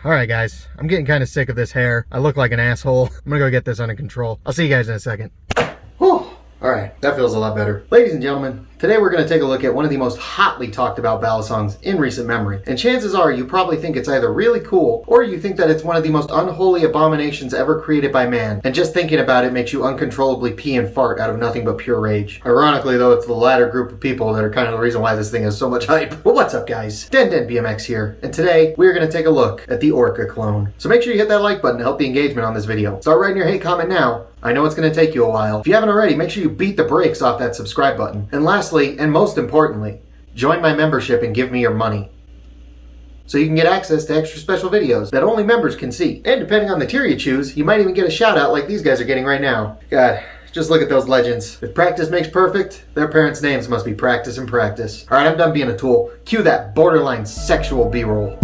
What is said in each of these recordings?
Alright guys, I'm getting kind of sick of this hair. I look like an asshole. I'm gonna go get this under control. I'll see you guys in a second. Whew. Alright, that feels a lot better. Ladies and gentlemen, today we're going to take a look at one of the most hotly talked about Balisongs in recent memory. And chances are you probably think it's either really cool, or you think that it's one of the most unholy abominations ever created by man. And just thinking about it makes you uncontrollably pee and fart out of nothing but pure rage. Ironically though, it's the latter group of people that are kind of the reason why this thing has so much hype. But what's up guys? DenDenBMX here, and today we're going to take a look at the Orca clone. So make sure you hit that like button to help the engagement on this video. Start writing your hate comment now. I know it's going to take you a while. If you haven't already, make sure you beat the brakes off that subscribe button. And lastly, and most importantly, join my membership and give me your money, so you can get access to extra special videos that only members can see. And depending on the tier you choose, you might even get a shout out like these guys are getting right now. God, just look at those legends. If practice makes perfect, their parents' names must be practice and practice. Alright, I'm done being a tool. Cue that borderline sexual B-roll.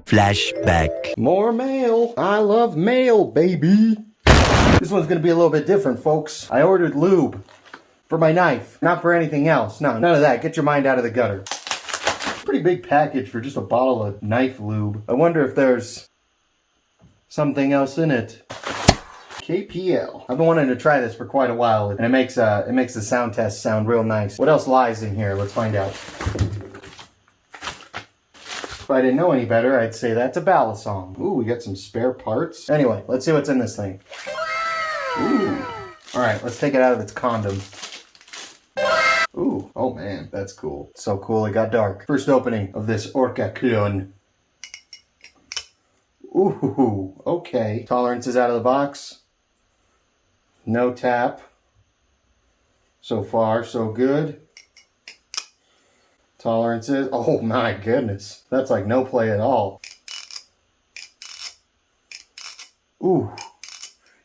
Flashback. More mail. I love mail, baby. This one's gonna be a little bit different, folks. I ordered lube for my knife, not for anything else. No, none of that. Get your mind out of the gutter. Pretty big package for just a bottle of knife lube. I wonder if there's something else in it. KPL. I've been wanting to try this for quite a while, and it makes the sound test sound real nice. What else lies in here? Let's find out. If I didn't know any better, I'd say that's a Balisong. Ooh, we got some spare parts. Anyway, let's see what's in this thing. Ooh. Alright, let's take it out of its condom. Ooh, oh man, that's cool. So cool it got dark. First opening of this Orca clone. Ooh, okay. Tolerance is out of the box. No tap. So far, so good. Tolerances. Oh my goodness. That's like no play at all. Ooh.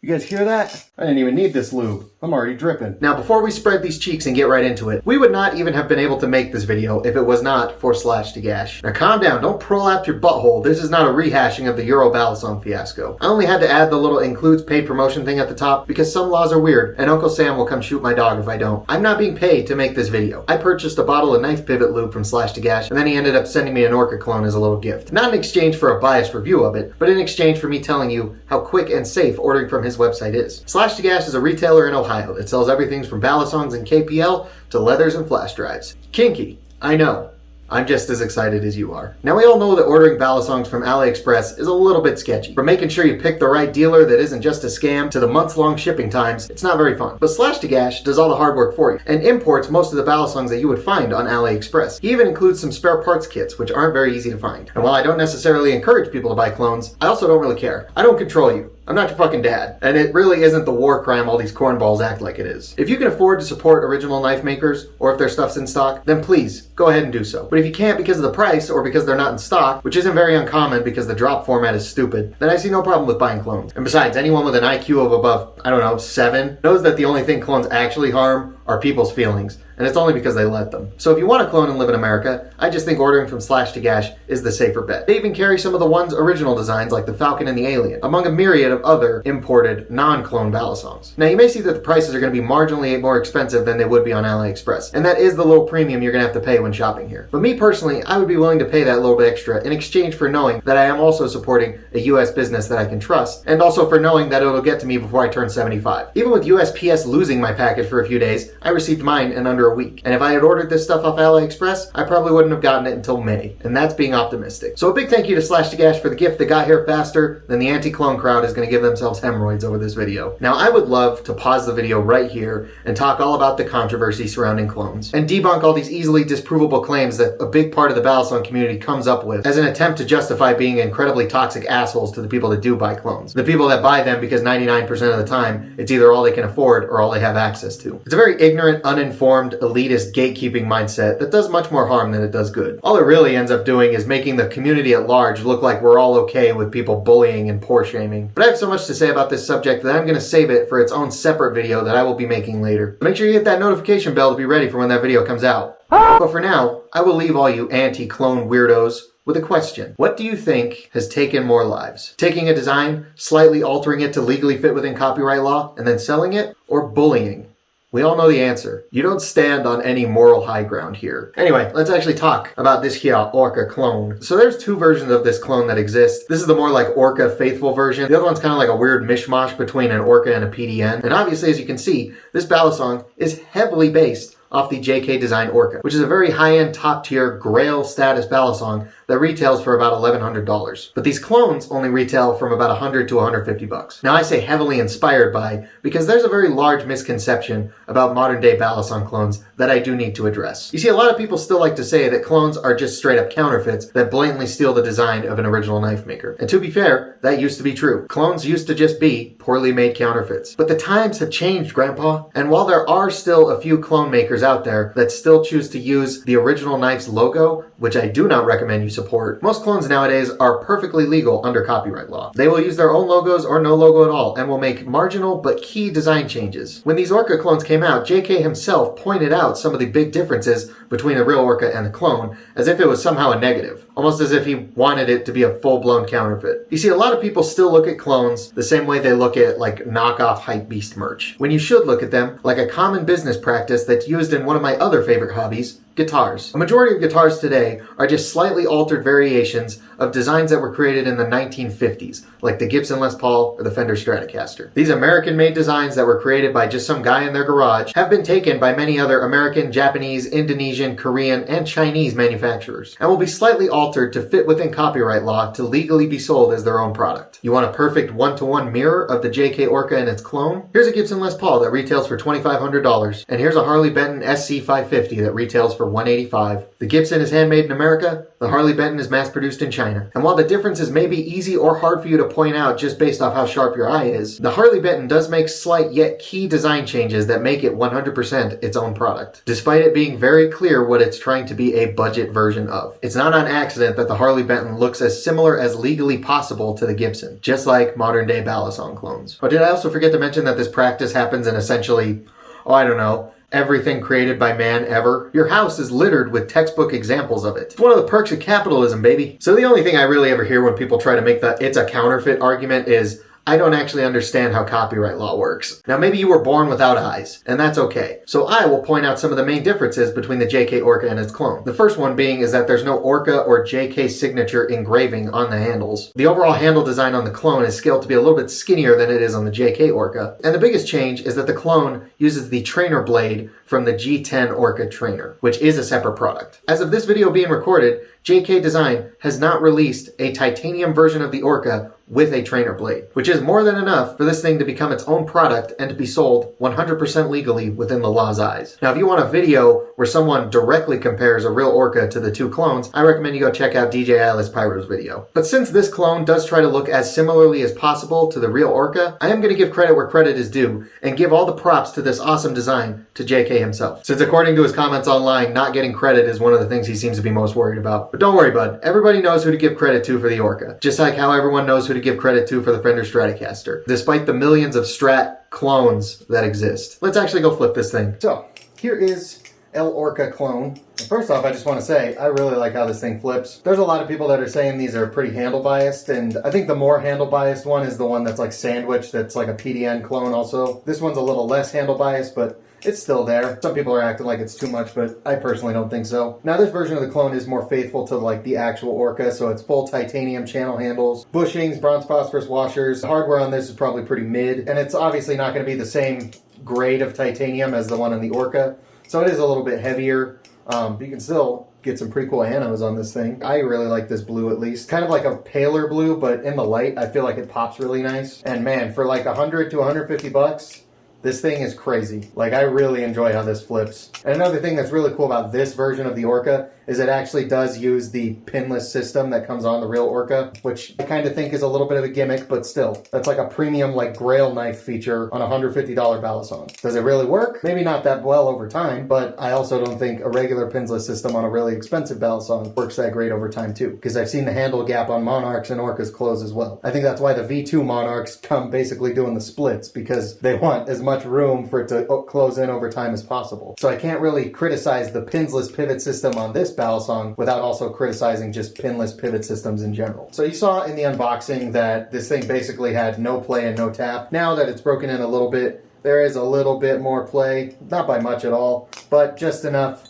You guys hear that? I didn't even need this lube. I'm already dripping. Now before we spread these cheeks and get right into it, we would not even have been able to make this video if it was not for Slash to Gash. Now calm down, don't prolapse your butthole. This is not a rehashing of the Euro Balisong fiasco. I only had to add the little includes paid promotion thing at the top because some laws are weird and Uncle Sam will come shoot my dog if I don't. I'm not being paid to make this video. I purchased a bottle of knife pivot lube from Slash to Gash, and then he ended up sending me an Orca clone as a little gift. Not in exchange for a biased review of it, but in exchange for me telling you how quick and safe ordering from his website is. Slash to Gash is a retailer in Ohio that sells everything from Balisongs and KPL to leathers and flash drives. Kinky, I know. I'm just as excited as you are. Now we all know that ordering Balisongs from AliExpress is a little bit sketchy. From making sure you pick the right dealer that isn't just a scam to the months-long shipping times, it's not very fun. But Slash to Gash does all the hard work for you and imports most of the Balisongs that you would find on AliExpress. He even includes some spare parts kits, which aren't very easy to find. And while I don't necessarily encourage people to buy clones, I also don't really care. I don't control you. I'm not your fucking dad. And it really isn't the war crime all these cornballs act like it is. If you can afford to support original knife makers, or if their stuff's in stock, then please, go ahead and do so. But if you can't because of the price, or because they're not in stock, which isn't very uncommon because the drop format is stupid, then I see no problem with buying clones. And besides, anyone with an IQ of above, I don't know, 7, knows that the only thing clones actually harm are people's feelings. And it's only because they let them. So if you want a clone and live in America, I just think ordering from Slash to Gash is the safer bet. They even carry some of the one's original designs like the Falcon and the Alien, among a myriad of other imported non-clone Balisongs. Now you may see that the prices are going to be marginally more expensive than they would be on AliExpress, and that is the little premium you're going to have to pay when shopping here. But me personally, I would be willing to pay that little bit extra in exchange for knowing that I am also supporting a US business that I can trust, and also for knowing that it'll get to me before I turn 75. Even with USPS losing my package for a few days, I received mine in under a week. And if I had ordered this stuff off AliExpress, I probably wouldn't have gotten it until May. And that's being optimistic. So a big thank you to Slash to Gash for the gift that got here faster than the anti-clone crowd is going to give themselves hemorrhoids over this video. Now I would love to pause the video right here and talk all about the controversy surrounding clones and debunk all these easily disprovable claims that a big part of the Balisong community comes up with as an attempt to justify being incredibly toxic assholes to the people that do buy clones. The people that buy them because 99% of the time it's either all they can afford or all they have access to. It's a very ignorant, uninformed, elitist gatekeeping mindset that does much more harm than it does good. All it really ends up doing is making the community at large look like we're all okay with people bullying and poor shaming. But I have so much to say about this subject that I'm going to save it for its own separate video that I will be making later. Make sure you hit that notification bell to be ready for when that video comes out. But for now, I will leave all you anti-clone weirdos with a question. What do you think has taken more lives? Taking a design, slightly altering it to legally fit within copyright law, and then selling it? Or bullying? We all know the answer. You don't stand on any moral high ground here. Anyway, let's actually talk about this here Orca clone. So there's two versions of this clone that exist. This is the more like Orca faithful version. The other one's kind of like a weird mishmash between an Orca and a PDN. And obviously, as you can see, this Balisong is heavily based off the JK Design ORCA, which is a very high-end, top-tier, grail status Balisong that retails for about $1,100. But these clones only retail from about $100 to $150. Now I say heavily inspired by because there's a very large misconception about modern-day Balisong clones that I do need to address. You see, a lot of people still like to say that clones are just straight-up counterfeits that blatantly steal the design of an original knife maker. And to be fair, that used to be true. Clones used to just be poorly made counterfeits. But the times have changed, Grandpa. And while there are still a few clone makers out there that still choose to use the original knife's logo, which I do not recommend you support, most clones nowadays are perfectly legal under copyright law. They will use their own logos or no logo at all and will make marginal but key design changes. When these Orca clones came out, JK himself pointed out some of the big differences between the real Orca and the clone as if it was somehow a negative, almost as if he wanted it to be a full-blown counterfeit. You see, a lot of people still look at clones the same way they look at like knockoff hypebeast merch, when you should look at them like a common business practice that's used in one of my other favorite hobbies, guitars. A majority of guitars today are just slightly altered variations of designs that were created in the 1950s, like the Gibson Les Paul or the Fender Stratocaster. These American-made designs that were created by just some guy in their garage have been taken by many other American, Japanese, Indonesian, Korean, and Chinese manufacturers, and will be slightly altered to fit within copyright law to legally be sold as their own product. You want a perfect one-to-one mirror of the JK Orca and its clone? Here's a Gibson Les Paul that retails for $2,500, and here's a Harley Benton SC550 that retails for $185. The Gibson is handmade in America, the Harley Benton is mass-produced in China. And while the differences may be easy or hard for you to point out just based off how sharp your eye is, the Harley Benton does make slight yet key design changes that make it 100% its own product, despite it being very clear what it's trying to be a budget version of. It's not on accident that the Harley Benton looks as similar as legally possible to the Gibson, just like modern-day Balisong clones. Oh, did I also forget to mention that this practice happens in essentially, I don't know, everything created by man ever? Your house is littered with textbook examples of it. It's one of the perks of capitalism, baby. So the only thing I really ever hear when people try to make the it's a counterfeit argument is, I don't actually understand how copyright law works. Now maybe you were born without eyes, and that's okay. So I will point out some of the main differences between the JK Orca and its clone. The first one being is that there's no Orca or JK signature engraving on the handles. The overall handle design on the clone is scaled to be a little bit skinnier than it is on the JK Orca. And the biggest change is that the clone uses the trainer blade from the G10 Orca trainer, which is a separate product. As of this video being recorded, JK Design has not released a titanium version of the Orca with a trainer blade, which is more than enough for this thing to become its own product and to be sold 100% legally within the law's eyes. Now, if you want a video where someone directly compares a real Orca to the two clones, I recommend you go check out DJ Alice Pyro's video. But since this clone does try to look as similarly as possible to the real Orca, I am going to give credit where credit is due and give all the props to this awesome design to JK himself. Since according to his comments online, not getting credit is one of the things he seems to be most worried about. But don't worry, bud. Everybody knows who to give credit to for the Orca, just like how everyone knows who to give credit to for the Fender Stratocaster, despite the millions of Strat clones that exist. Let's actually go flip this thing. So, here is El Orca clone. First off, I just want to say, I really like how this thing flips. There's a lot of people that are saying these are pretty handle biased, and I think the more handle biased one is the one that's like sandwiched, that's like a PDN clone also. This one's a little less handle biased, but it's still there. Some people are acting like it's too much, but I personally don't think so. Now, this version of the clone is more faithful to like the actual Orca, so it's full titanium channel handles, bushings, bronze phosphorus washers. The hardware on this is probably pretty mid, and it's obviously not going to be the same grade of titanium as the one in the Orca, so it is a little bit heavier, but you can still get some pretty cool anos on this thing. I really like this blue at least. Kind of like a paler blue, but in the light, I feel like it pops really nice. And man, for like 100 to 150 bucks, This thing is crazy. Like, I really enjoy how this flips. And another thing that's really cool about this version of the Orca is it actually does use the pinless system that comes on the real Orca, which I kind of think is a little bit of a gimmick, but still. That's like a premium, like, grail knife feature on a $150 Balisong. Does it really work? Maybe not that well over time, but I also don't think a regular pinless system on a really expensive Balisong works that great over time too, because I've seen the handle gap on Monarchs and Orcas close as well. I think that's why the V2 Monarchs come basically doing the splits, because they want as much room for it to close in over time as possible. So I can't really criticize the pinless pivot system on this Balisong without also criticizing just pinless pivot systems in general. So you saw in the unboxing that this thing basically had no play and no tap. Now that it's broken in a little bit, there is a little bit more play, not by much at all, but just enough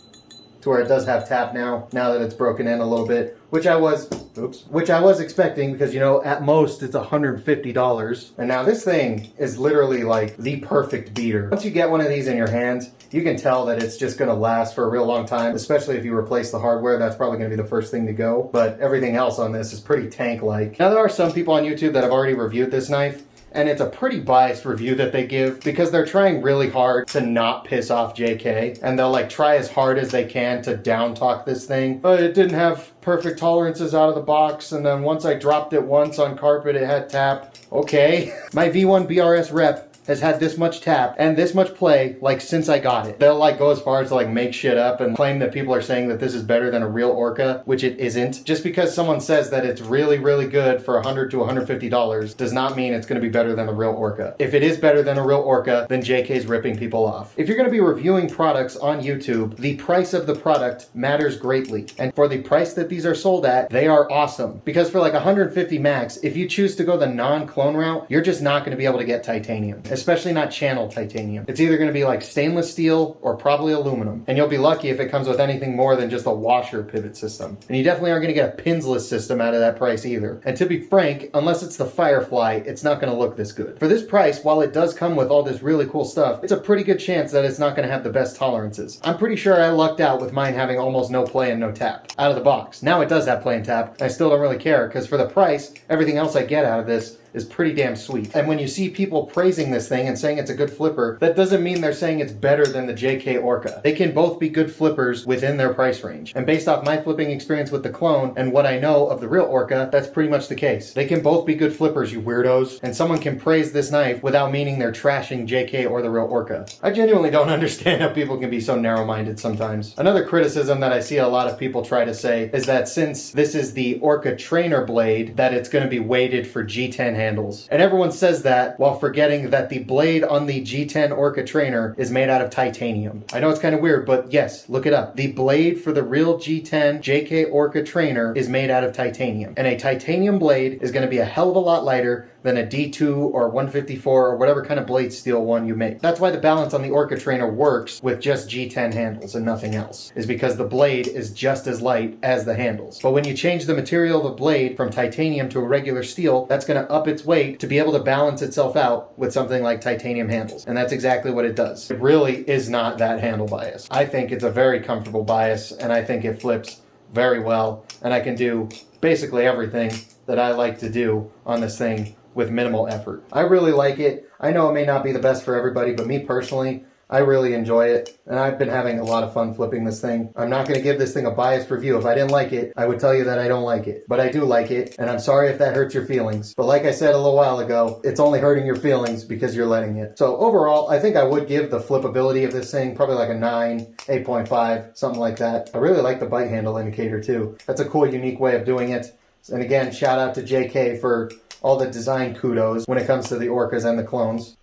to where it does have tap now that it's broken in a little bit, which I was expecting, because, you know, at most it's $150. And now this thing is literally like the perfect beater. Once you get one of these in your hands, you can tell that it's just going to last for a real long time, especially if you replace the hardware. That's probably going to be the first thing to go, but everything else on this is pretty tank-like. Now, there are some people on YouTube that have already reviewed this knife, and it's a pretty biased review that they give because they're trying really hard to not piss off JK, and they'll like try as hard as they can to down talk this thing. But it didn't have perfect tolerances out of the box, and then once I dropped it once on carpet, it had tap. Okay. My V1 BRS rep has had this much tap and this much play like since I got it. They'll like go as far as to like make shit up and claim that people are saying that this is better than a real Orca, which it isn't. Just because someone says that it's really, really good for $100 to $150 does not mean it's going to be better than a real Orca. If it is better than a real Orca, then JK's ripping people off. If you're going to be reviewing products on YouTube, the price of the product matters greatly. And for the price that these are sold at, they are awesome. Because for like 150 max, if you choose to go the non-clone route, you're just not going to be able to get titanium. Especially not channel titanium. It's either going to be like stainless steel or probably aluminum. And you'll be lucky if it comes with anything more than just a washer pivot system. And you definitely aren't going to get a pinsless system out of that price either. And to be frank, unless it's the Firefly, it's not going to look this good. For this price, while it does come with all this really cool stuff, it's a pretty good chance that it's not going to have the best tolerances. I'm pretty sure I lucked out with mine having almost no play and no tap out of the box. Now it does have play and tap. I still don't really care because for the price, everything else I get out of this is pretty damn sweet. And when you see people praising this thing and saying it's a good flipper, that doesn't mean they're saying it's better than the JK Orca. They can both be good flippers within their price range. And based off my flipping experience with the clone and what I know of the real Orca, that's pretty much the case. They can both be good flippers, you weirdos. And someone can praise this knife without meaning they're trashing JK or the real Orca. I genuinely don't understand how people can be so narrow-minded sometimes. Another criticism that I see a lot of people try to say is that since this is the Orca trainer blade, that it's going to be weighted for G10 handles. And everyone says that while forgetting that the blade on the G10 Orca trainer is made out of titanium. I know it's kind of weird, but yes, look it up. The blade for the real G10 JK Orca trainer is made out of titanium. And a titanium blade is going to be a hell of a lot lighter than a D2 or 154 or whatever kind of blade steel one you make. That's why the balance on the Orca trainer works with just G10 handles and nothing else, is because the blade is just as light as the handles. But when you change the material of the blade from titanium to a regular steel, that's going to up its weight to be able to balance itself out with something like titanium handles. And that's exactly what it does. It really is not that handle bias. I think it's a very comfortable bias, and I think it flips very well, and I can do basically everything that I like to do on this thing with minimal effort. I really like it. I know it may not be the best for everybody, but me personally, I really enjoy it, and I've been having a lot of fun flipping this thing. I'm not going to give this thing a biased review. If I didn't like it, I would tell you that I don't like it. But I do like it, and I'm sorry if that hurts your feelings. But like I said a little while ago, it's only hurting your feelings because you're letting it. So overall, I think I would give the flippability of this thing probably like a 9, 8.5, something like that. I really like the bite handle indicator too. That's a cool, unique way of doing it. And again, shout out to JK for all the design kudos when it comes to the Orcas and the clones.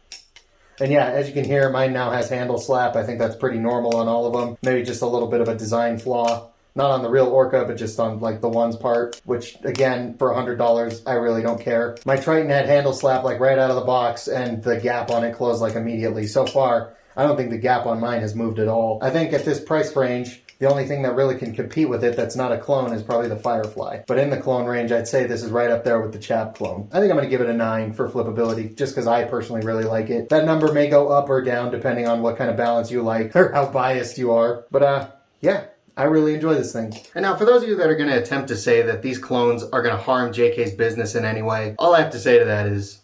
And yeah, as you can hear, mine now has handle slap. I think that's pretty normal on all of them. Maybe just a little bit of a design flaw. Not on the real Orca, but just on like the ones part, which again, for $100, I really don't care. My Triton had handle slap like right out of the box, and the gap on it closed like immediately. So far, I don't think the gap on mine has moved at all. I think at this price range, the only thing that really can compete with it that's not a clone is probably the Firefly. But in the clone range, I'd say this is right up there with the Chap clone. I think I'm going to give it a 9 for flippability, just because I personally really like it. That number may go up or down depending on what kind of balance you like or how biased you are. But yeah, I really enjoy this thing. And now for those of you that are going to attempt to say that these clones are going to harm JK's business in any way, all I have to say to that is,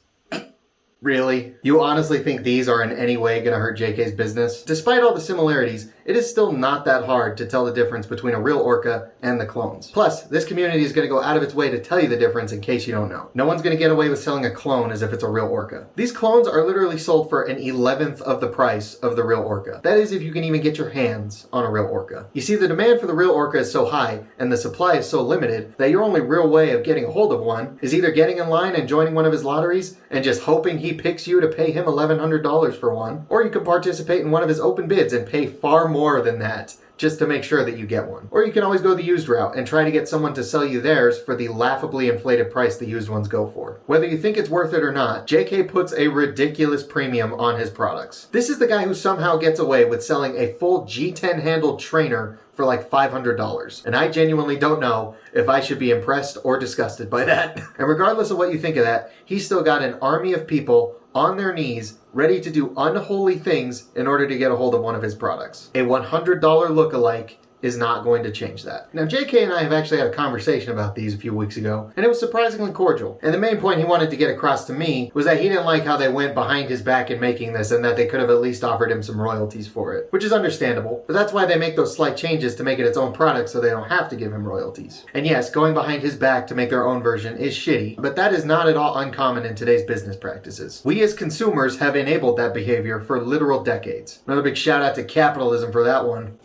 Really? You honestly think these are in any way gonna hurt JK's business? Despite all the similarities, it is still not that hard to tell the difference between a real orca and the clones. Plus, this community is gonna go out of its way to tell you the difference in case you don't know. No one's gonna get away with selling a clone as if it's a real orca. These clones are literally sold for an 11th of the price of the real orca. That is if you can even get your hands on a real orca. You see, the demand for the real orca is so high and the supply is so limited that your only real way of getting a hold of one is either getting in line and joining one of his lotteries and just hoping he picks you to pay him $1,100 for one, or you can participate in one of his open bids and pay far more than that just to make sure that you get one. Or you can always go the used route and try to get someone to sell you theirs for the laughably inflated price the used ones go for. Whether you think it's worth it or not, JK puts a ridiculous premium on his products. This is the guy who somehow gets away with selling a full G10 handled trainer for like $500. And I genuinely don't know if I should be impressed or disgusted by that. And regardless of what you think of that, he's still got an army of people on their knees ready to do unholy things in order to get a hold of one of his products. A $100 lookalike is not going to change that. Now, JK and I have actually had a conversation about these a few weeks ago, and it was surprisingly cordial. And the main point he wanted to get across to me was that he didn't like how they went behind his back in making this, and that they could have at least offered him some royalties for it, which is understandable. But that's why they make those slight changes to make it its own product so they don't have to give him royalties. And yes, going behind his back to make their own version is shitty, but that is not at all uncommon in today's business practices. We as consumers have enabled that behavior for literal decades. Another big shout out to capitalism for that one.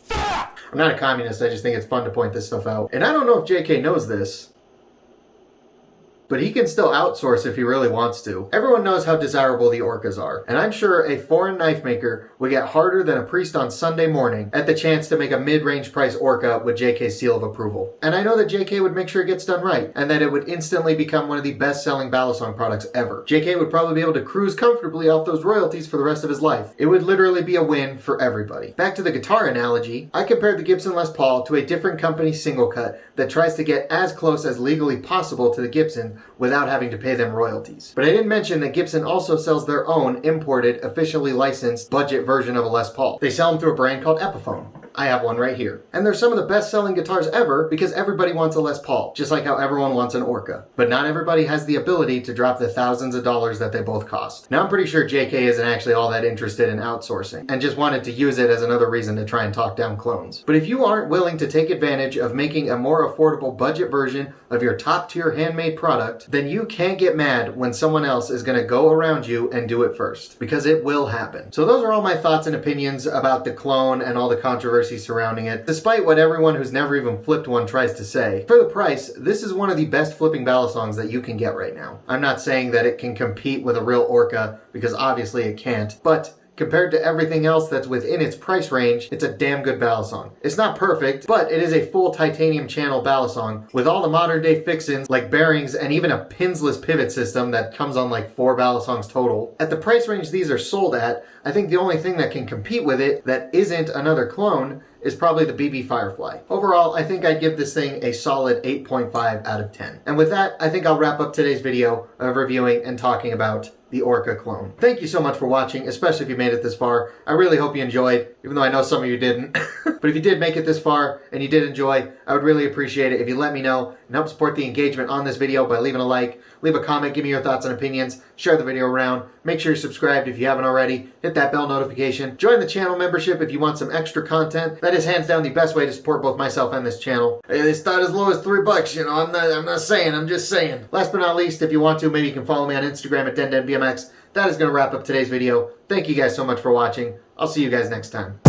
I'm not a communist, I just think it's fun to point this stuff out. And I don't know if JK knows this, but he can still outsource if he really wants to. Everyone knows how desirable the orcas are, and I'm sure a foreign knife maker would get harder than a priest on Sunday morning at the chance to make a mid-range price orca with JK's seal of approval. And I know that JK would make sure it gets done right, and that it would instantly become one of the best-selling Balisong products ever. JK would probably be able to cruise comfortably off those royalties for the rest of his life. It would literally be a win for everybody. Back to the guitar analogy, I compared the Gibson Les Paul to a different company's single cut that tries to get as close as legally possible to the Gibson without having to pay them royalties. But I didn't mention that Gibson also sells their own imported, officially licensed budget version of a Les Paul. They sell them through a brand called Epiphone. I have one right here. And they're some of the best-selling guitars ever because everybody wants a Les Paul, just like how everyone wants an Orca. But not everybody has the ability to drop the thousands of dollars that they both cost. Now, I'm pretty sure JK isn't actually all that interested in outsourcing and just wanted to use it as another reason to try and talk down clones. But if you aren't willing to take advantage of making a more affordable budget version of your top-tier handmade product, then you can't get mad when someone else is going to go around you and do it first, because it will happen. So those are all my thoughts and opinions about the clone and all the controversy surrounding it, despite what everyone who's never even flipped one tries to say. For the price, this is one of the best flipping Balisongs that you can get right now. I'm not saying that it can compete with a real Orca, because obviously it can't, but compared to everything else that's within its price range, it's a damn good Balisong. It's not perfect, but it is a full titanium channel Balisong with all the modern day fixins like bearings and even a pinsless pivot system that comes on like 4 Balisongs total. At the price range these are sold at, I think the only thing that can compete with it that isn't another clone is probably the BB Firefly. Overall, I think I'd give this thing a solid 8.5 out of 10. And with that, I think I'll wrap up today's video of reviewing and talking about the Orca clone. Thank you so much for watching, especially if you made it this far. I really hope you enjoyed, even though I know some of you didn't. But if you did make it this far and you did enjoy, I would really appreciate it if you let me know and help support the engagement on this video by leaving a like, leave a comment, give me your thoughts and opinions, share the video around, make sure you're subscribed if you haven't already, hit that bell notification, join the channel membership if you want some extra content. That is hands down the best way to support both myself and this channel. Hey, they start as low as $3, you know, I'm not saying, I'm just saying. Last but not least, if you want to, maybe you can follow me on Instagram at DenDenBMX. That is going to wrap up today's video. Thank you guys so much for watching. I'll see you guys next time.